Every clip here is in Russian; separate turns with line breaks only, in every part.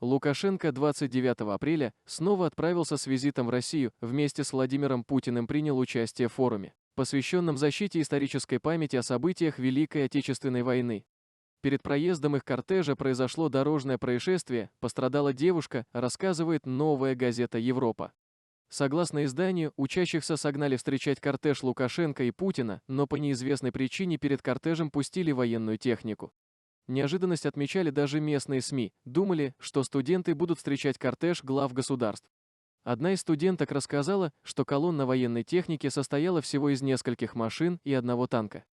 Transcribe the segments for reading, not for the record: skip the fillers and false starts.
Лукашенко 29 апреля снова отправился с визитом в Россию, вместе с Владимиром Путиным принял участие в форуме, посвященном защите исторической памяти о событиях Великой Отечественной войны. Перед проездом их кортежа произошло дорожное происшествие, пострадала девушка, рассказывает «Новая газета Европа». Согласно изданию, учащихся согнали встречать кортеж Лукашенко и Путина, но по неизвестной причине перед кортежем пустили военную технику. Неожиданность отмечали даже местные СМИ, думали, что студенты будут встречать кортеж глав государств. Одна из студенток рассказала, что колонна военной техники состояла всего из нескольких машин и одного танка.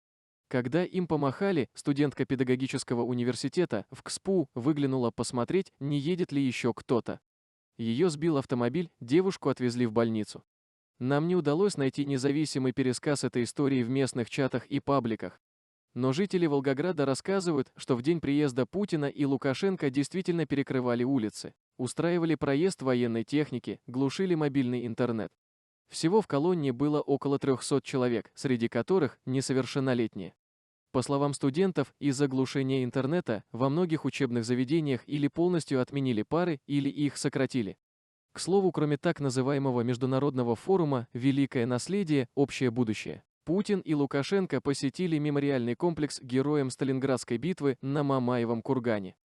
Когда им помахали, студентка педагогического университета в КСПУ выглянула посмотреть, не едет ли еще кто-то. Ее сбил автомобиль, девушку отвезли в больницу. Нам не удалось найти независимый пересказ этой истории в местных чатах и пабликах. Но жители Волгограда рассказывают, что в день приезда Путина и Лукашенко действительно перекрывали улицы, устраивали проезд военной техники, глушили мобильный интернет. Всего в колонне было около 300 человек, среди которых несовершеннолетние. По словам студентов, из-за глушения интернета во многих учебных заведениях или полностью отменили пары, или их сократили. К слову, кроме так называемого международного форума «Великое наследие. Общее будущее», Путин и Лукашенко посетили мемориальный комплекс героям Сталинградской битвы на Мамаевом кургане.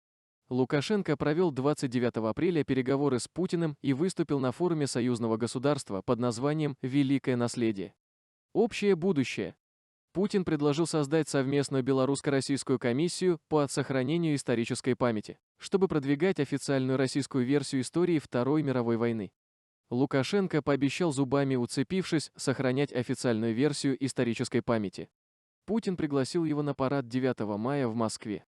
Лукашенко провел 29 апреля переговоры с Путиным и выступил на форуме союзного государства под названием «Великое наследие. Общее будущее». Путин предложил создать совместную белорусско-российскую комиссию по сохранению исторической памяти, чтобы продвигать официальную российскую версию истории Второй мировой войны. Лукашенко пообещал, зубами уцепившись, сохранять официальную версию исторической памяти. Путин пригласил его на парад 9 мая в Москве.